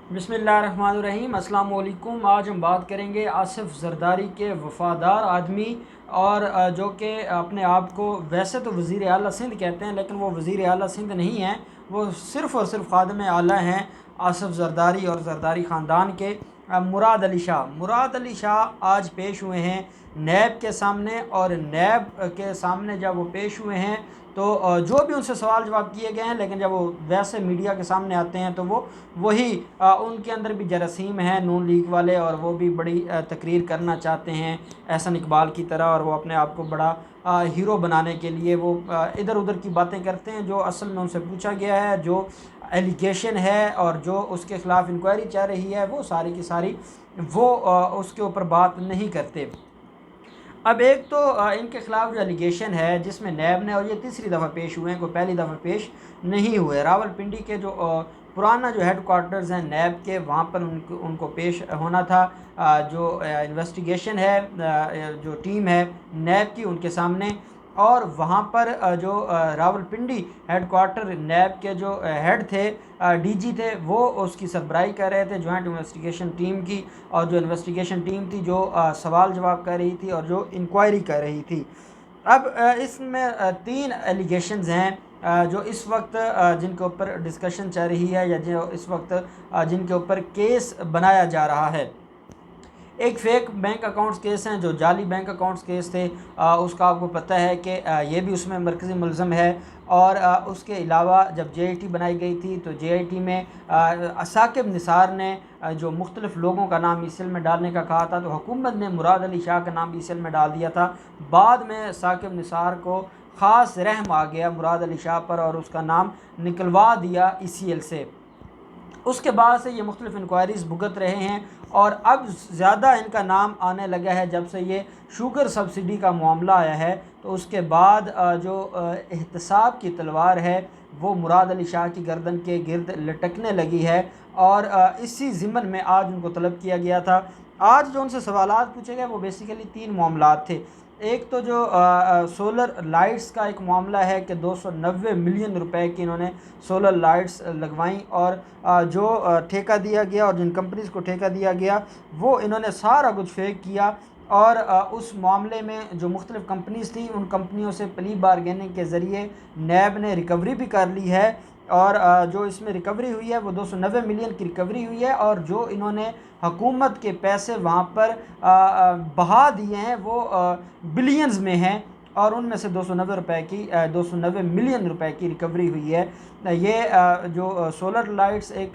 बिस्मिल्लाहिर्रहमानिर्रहीम। अस्सलाम वालेकुम। आज हम बात करेंगे आसिफ ज़रदारी के वफ़ादार आदमी और जो कि अपने आप को वैसे तो वज़ीर आला सिंध कहते हैं, लेकिन वो वज़ीर आला सिंध नहीं हैं। वो सिर्फ़ और सिर्फ खादिम आला हैं आसिफ ज़रदारी और ज़रदारी ख़ानदान के। मुराद अली शाह आज पेश हुए हैं नैब के सामने, और नैब के सामने जब वो पेश हुए हैं तो जो भी उनसे सवाल जवाब किए गए हैं, लेकिन जब वो वैसे मीडिया के सामने आते हैं तो वो वही उनके अंदर भी जरासीम हैं नून लीग वाले, और वो भी बड़ी तकरीर करना चाहते हैं एहसन इकबाल की तरह, और वो अपने आप को बड़ा हीरो बनाने के लिए वो इधर उधर की बातें करते हैं। जो असल में उनसे पूछा गया है, जो एलिगेशन है और जो उसके ख़िलाफ़ इंक्वायरी चल रही है, वो सारी की सारी वो उसके ऊपर बात नहीं करते। अब एक तो इनके ख़िलाफ़ जो एलिगेशन है जिसमें नैब ने, और ये तीसरी दफ़ा पेश हुए हैं, कोई पहली दफ़ा पेश नहीं हुए, रावलपिंडी के जो पुराना जो हेड क्वार्टर्स हैं नैब के, वहाँ पर उनको पेश होना था। जो इन्वेस्टिगेशन है, जो टीम है नैब की, उनके सामने। और वहाँ पर जो रावलपिंडी हेड क्वार्टर नैब के जो हेड थे, डीजी थे, वो उसकी सरबराही कर रहे थे जॉइंट इन्वेस्टिगेशन टीम की। और जो इन्वेस्टिगेशन टीम थी जो सवाल जवाब कर रही थी और जो इंक्वायरी कर रही थी। अब इसमें तीन एलिगेशंस हैं जो इस वक्त जिनके ऊपर डिस्कशन चल रही है, या जो इस वक्त जिनके ऊपर केस बनाया जा रहा है। एक फ़ेक बैंक अकाउंट्स केस हैं, जो जाली बैंक अकाउंट्स केस थे, उसका आपको पता है कि ये भी उसमें मरकज़ी मुलज़म है। और उसके अलावा जब JIT बनाई गई थी तो JIT में साकिब निसार ने जो मुख्तलिफ़ लोगों का नाम ECL में डालने का कहा था, तो हुकूमत ने मुराद अली शाह का नाम ECL में डाल दिया था। बाद में साकिब निसार को ख़ास रहम आ गया मुराद अली शाह पर, और उसका नाम निकलवा दिया ECL से। उसके बाद से ये मुख्तलिफ़ इंक्वायरीज़ भुगत रहे हैं, और अब ज़्यादा इनका नाम आने लगा है जब से ये शुगर सब्सिडी का मामला आया है। तो उसके बाद जो एहतसाब की तलवार है वो मुराद अली शाह की गर्दन के गिर्द लटकने लगी है, और इसी ज़िम्मन में आज उनको तलब किया गया था। आज जो उनसे सवालात पूछे गए वो बेसिकली तीन मामलात थे। एक तो जो सोलर लाइट्स का एक मामला है कि 290 मिलियन रुपए की इन्होंने सोलर लाइट्स लगवाई, और जो ठेका दिया गया और जिन कंपनीज़ को ठेका दिया गया वो इन्होंने सारा कुछ फेक किया। और उस मामले में जो मुख्तलिफ़ कंपनीज़ थी, उन कंपनियों से प्ली बारगेनिंग के ज़रिए नैब ने रिकवरी भी कर ली है। और जो इसमें रिकवरी हुई है वो 290 मिलियन की रिकवरी हुई है, और जो इन्होंने हुकूमत के पैसे वहाँ पर बहा दिए हैं वो बिलियंस में हैं, और उनमें से 290 रुपए की 290 मिलियन रुपए की रिकवरी हुई है। ये जो सोलर लाइट्स एक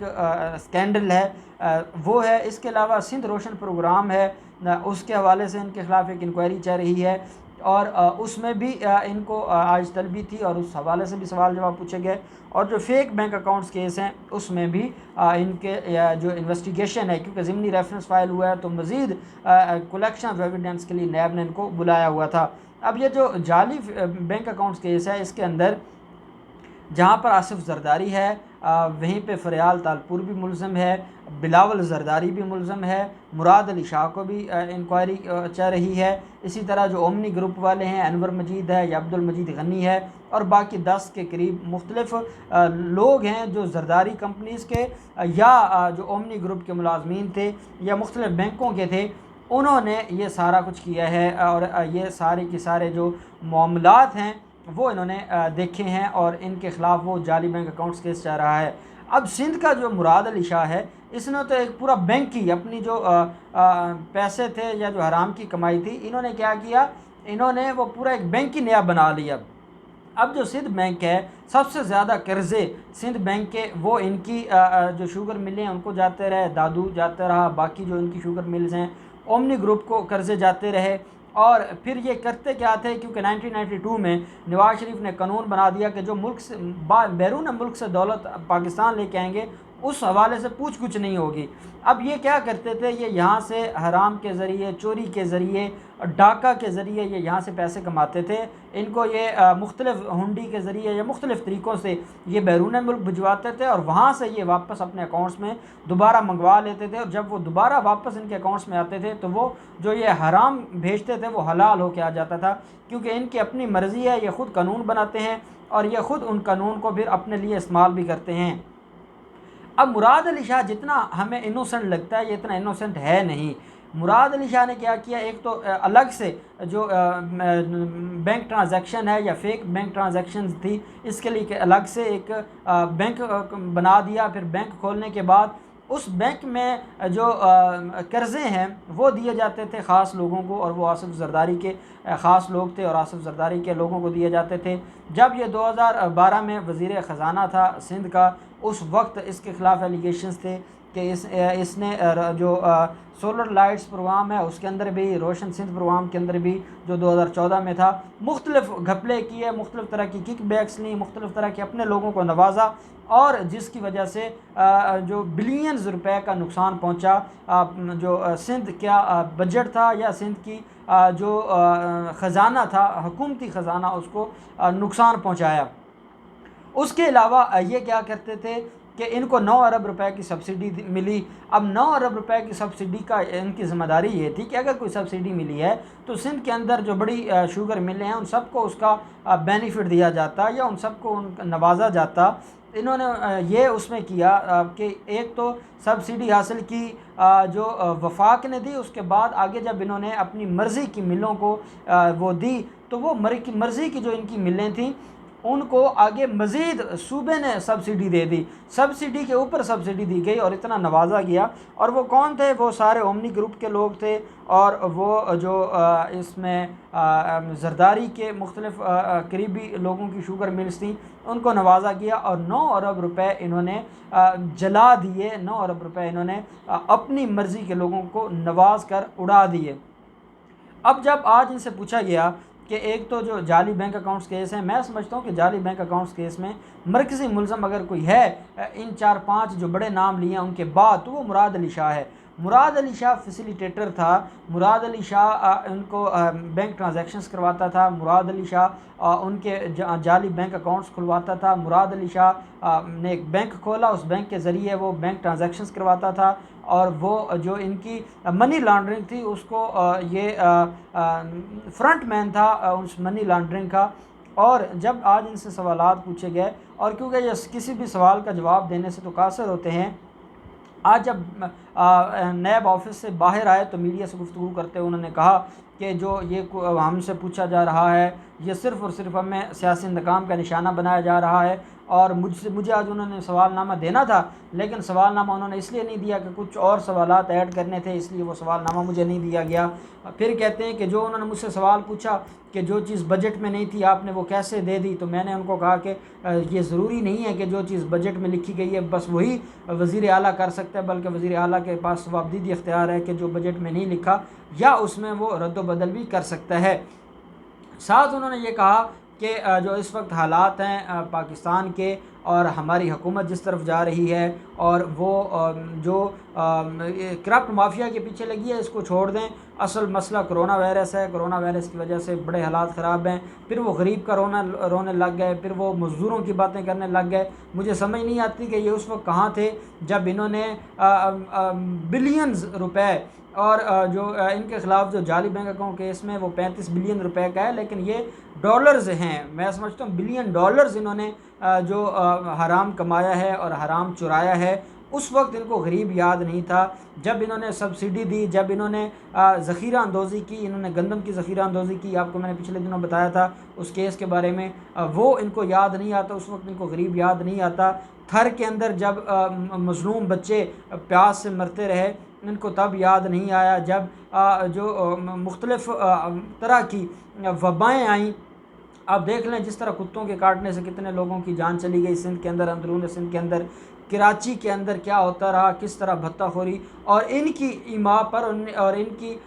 स्कैंडल है वो है। इसके अलावा सिंध रोशन प्रोग्राम है, उसके हवाले से इनके ख़िलाफ़ एक इंक्वायरी चल रही है, और उसमें भी इनको आज तलबी थी, और उस हवाले से भी सवाल जवाब पूछे गए। और जो फेक बैंक अकाउंट्स केस हैं उसमें भी इनके जो इन्वेस्टिगेशन है, क्योंकि ज़िमनी रेफरेंस फाइल हुआ है तो मज़ीद कलेक्शन ऑफ एविडेंस के लिए नैब ने इनको बुलाया हुआ था। अब ये जो जाली बैंक अकाउंट्स केस है, इसके अंदर जहाँ पर आसिफ ज़रदारी है वहीं पे फ़रियाल तालपुर भी मुलज़म है, बिलावल ज़रदारी भी मुलज़म है, मुराद अली शाह को भी इंक्वायरी चल रही है। इसी तरह जो ओमनी ग्रुप वाले हैं, अनवर मजीद है या अब्दुल मजीद गनी है, और बाकी 10 के करीब मुख्तलिफ़ लोग हैं जो ज़रदारी कंपनीज़ के या जो ओमनी ग्रुप के मुलाजमीन थे या मुख्तलिफ़ बैंकों के थे, उन्होंने ये सारा कुछ किया है। और ये सारे के सारे जो मामलात हैं वो इन्होंने देखे हैं, और इनके ख़िलाफ़ वो जाली बैंक अकाउंट्स केस चल रहा है। अब सिंध का जो मुराद अली शाह है, इसने तो एक पूरा बैंक की अपनी जो पैसे थे या जो हराम की कमाई थी, इन्होंने क्या किया, इन्होंने वो पूरा एक बैंक ही नया बना लिया। अब जो सिंध बैंक है, सबसे ज़्यादा कर्ज़े सिंध बैंक के वो इनकी जो शुगर मिलें हैं उनको जाते रहे, दादू जाते रहा, बाकी जो इनकी शुगर मिल्स हैं ओमनी ग्रुप को कर्ज़े जाते रहे। और फिर ये करते क्या थे, क्योंकि 1992 में नवाज शरीफ ने कानून बना दिया कि जो मुल्क से बैरून मुल्क से दौलत पाकिस्तान लेके आएंगे उस हवाले से पूछ कुछ नहीं होगी। अब ये क्या करते थे, ये यहाँ से हराम के ज़रिए, चोरी के ज़रिए, डाका के ज़रिए ये यहाँ से पैसे कमाते थे। इनको ये मुख्तलिफ़ हुंडी के ज़रिए या मुख्तलिफ़ तरीक़ों से ये बैरून मुल्क भिजवाते थे, और वहाँ से ये वापस अपने अकाउंट्स में दोबारा मंगवा लेते थे। और जब वो दोबारा वापस इनके अकाउंट्स में आते थे तो वो जो ये हराम भेजते थे वो हलाल होके आ जाता था, क्योंकि इनकी अपनी मर्ज़ी है, ये ख़ुद कानून बनाते हैं और ये ख़ुद उन कानून को फिर अपने लिए इस्तेमाल भी करते हैं। अब मुराद अली शाह जितना हमें इनोसेंट लगता है ये इतना इनोसेंट है नहीं। मुराद अली शाह ने क्या किया, एक तो अलग से जो बैंक ट्रांजैक्शन है या फेक बैंक ट्रांजैक्शन थी, इसके लिए अलग से एक बैंक बना दिया। फिर बैंक खोलने के बाद उस बैंक में जो कर्ज़े हैं वो दिए जाते थे ख़ास लोगों को, और वो आसिफ ज़रदारी के ख़ास लोग थे और आसिफ ज़रदारी के लोगों को दिए जाते थे। जब ये 2012 में वज़ीर ख़जाना था सिंध का, उस वक्त इसके ख़िलाफ़ एलिगेशंस थे कि इसने जो सोलर लाइट्स प्रोग्राम है उसके अंदर भी, रोशन सिंध प्रोग्राम के अंदर भी जो 2014 में था, मुख्तलिफ घपले किए, मुख्तलिफ तरह की किक बैक्स ली, मुख्तलिफ तरह के अपने लोगों को नवाजा, और जिसकी वजह से जो बिलियंस रुपए का नुकसान पहुंचा। जो सिंध क्या बजट था या सिंध की जो ख़जाना था, हुकूमती ख़जाना, उसको नुकसान पहुंचाया। उसके अलावा ये क्या करते थे कि इनको 9 अरब रुपए की सब्सिडी मिली। अब 9 अरब रुपए की सब्सिडी का इनकी ज़िम्मेदारी ये थी कि अगर कोई सब्सिडी मिली है तो सिंध के अंदर जो बड़ी शुगर मिलें हैं उन सबको उसका बेनिफिट दिया जाता या उन सबको नवाजा जाता। इन्होंने ये उसमें किया कि एक तो सब्सिडी हासिल की जो वफाक ने दी, उसके बाद आगे जब इन्होंने अपनी मर्ज़ी की मिलों को वो दी, तो वो मर्ज़ी की जो इनकी मिलें थी उनको आगे मज़ीद सूबे ने सब्सिडी दे दी, सब्सिडी के ऊपर सब्सिडी दी गई और इतना नवाजा गया। और वो कौन थे, वो सारे ओमनी ग्रुप के लोग थे, और वो जो इसमें ज़रदारी के मुख्तलिफ़ करीबी लोगों की शुगर मिल्स थी उनको नवाजा गया, और 9 अरब रुपए इन्होंने जला दिए, 9 अरब रुपए इन्होंने अपनी मर्ज़ी के लोगों को नवाज कर उड़ा दिए। अब जब आज इनसे पूछा गया कि एक तो जो जाली बैंक अकाउंट्स केस है, मैं समझता हूँ कि जाली बैंक अकाउंट्स केस में मरकज़ी मुलज़म अगर कोई है इन 4-5 जो बड़े नाम लिए उनके बाद, तो वो मुराद अली शाह है। मुराद अली शाह फैसिलिटेटर था, मुराद अली शाह उनको बैंक ट्रांजैक्शंस करवाता था, मुराद अली शाह उनके जाली बैंक अकाउंट्स खुलवाता था, मुराद अली शाह ने एक बैंक खोला, उस बैंक के ज़रिए वो बैंक ट्रांजैक्शंस करवाता था, और वो जो इनकी मनी लॉन्ड्रिंग थी उसको ये फ्रंट मैन था उस मनी लॉन्ड्रिंग का। और जब आज इनसे सवालात पूछे गए, और क्योंकि ये किसी भी सवाल का जवाब देने से तो कासिर होते हैं, आज जब नैब ऑफिस से बाहर आए तो मीडिया से गुफ्तगू करते हुए उन्होंने कहा कि जो ये हमसे पूछा जा रहा है ये सिर्फ़ और सिर्फ हमें सियासी इंतकाम का निशाना बनाया जा रहा है, और मुझे आज उन्होंने सवालनामा देना था, लेकिन सवालनामा उन्होंने इसलिए नहीं दिया कि कुछ और सवालात ऐड करने थे, इसलिए वो सवालनामा मुझे नहीं दिया गया। फिर कहते हैं कि जो उन्होंने मुझसे सवाल पूछा कि जो चीज़ बजट में नहीं थी आपने वो कैसे दे दी, तो मैंने उनको कहा कि ये ज़रूरी नहीं है कि जो चीज़ बजट में लिखी गई है बस वही वज़ीर आला कर सकता है, बल्कि वज़ीर आला के पास जवाबदीदी इख्तियार है कि जो बजट में नहीं लिखा या उसमें वो रद्द बदल भी कर सकता है। साथ उन्होंने ये कहा कि जो इस वक्त हालात हैं पाकिस्तान के, और हमारी हुकूमत जिस तरफ जा रही है, और वो जो करप्ट माफिया के पीछे लगी है, इसको छोड़ दें। असल मसला कोरोना वायरस है, कोरोना वायरस की वजह से बड़े हालात ख़राब हैं। फिर वो गरीब का रोने लग गए, फिर वो मज़दूरों की बातें करने लग गए। मुझे समझ नहीं आती कि ये उस वक्त कहाँ थे जब इन्होंने बिलियंस रुपए, और जो इनके ख़िलाफ़ जो जाली बैंक अकाउंट केस में वो 35 बिलियन रुपए का है, लेकिन ये डॉलर्स हैं, मैं समझता हूँ बिलियन डॉलर्स इन्होंने जो हराम कमाया है और हराम चुराया है। उस वक्त इनको गरीब याद नहीं था। जब इन्होंने सब्सिडी दी, जब इन्होंने ज़ख़ीरा अंदोज़ी की, इन्होंने गंदम की ज़ख़ीरा अंदोज़ी की, आपको मैंने पिछले दिनों बताया था उस केस के बारे में, वो इनको याद नहीं आता, उस वक्त इनको गरीब याद नहीं आता। थर के अंदर जब मज़लूम बच्चे प्यास से मरते रहे, इनको तब याद नहीं आया। जब जो मुख्तलिफ़ तरह की वबाएँ आईं, आप देख लें जिस तरह कुत्तों के काटने से कितने लोगों की जान चली गई सिंध के अंदर, अंदरून सिंध के अंदर, कराची के अंदर क्या होता रहा, किस तरह भत्ताखोरी और इनकी ईमा पर और इनकी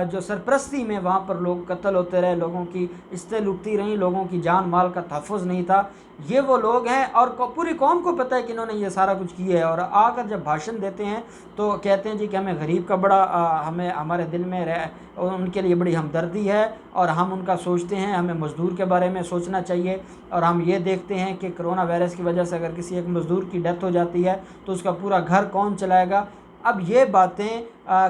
जो सरपरस्ती में वहाँ पर लोग कत्ल होते रहे, लोगों की इस्तें लुटती रहीं, लोगों की जान माल का तहफ़्फ़ुज़ नहीं था। ये वो लोग हैं, और पूरी कौम को पता है कि इन्होंने ये सारा कुछ किया है। और आकर जब भाषण देते हैं तो कहते हैं जी कि हमें गरीब का बड़ा हमें हमारे दिल में उनके लिए बड़ी हमदर्दी है, और हम उनका सोचते हैं, हमें मज़दूर के बारे में सोचना चाहिए। और हम ये देखते हैं कि कोरोना वायरस की वजह से अगर किसी एक मज़दूर की डेथ हो जाती है तो उसका पूरा घर कौन चलाएगा। अब ये बातें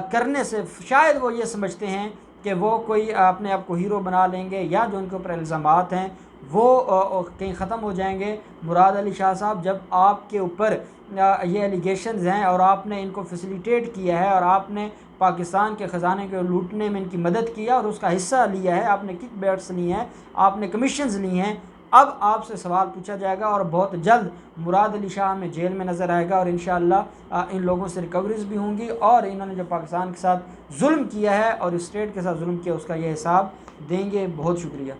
करने से शायद वो ये समझते हैं कि वो कोई अपने आप को हीरो बना लेंगे, या जो उनके ऊपर इल्ज़ामात हैं वो कहीं ख़त्म हो जाएंगे। मुराद अली शाह साहब, जब आपके ऊपर ये एलिगेशंस हैं और आपने इनको फैसिलिटेट किया है और आपने पाकिस्तान के ख़जाने को लूटने में इनकी मदद किया और उसका हिस्सा लिया है, आपने किक बैट्स ली हैं, आपने कमीशंस ली हैं, अब आपसे सवाल पूछा जाएगा और बहुत जल्द मुराद अली शाह हमें जेल में नज़र आएगा और इंशाअल्लाह इन लोगों से रिकवरीज भी होंगी और इन्होंने जो पाकिस्तान के साथ जुल्म किया है और स्टेट के साथ जुल्म किया उसका ये हिसाब देंगे। बहुत शुक्रिया।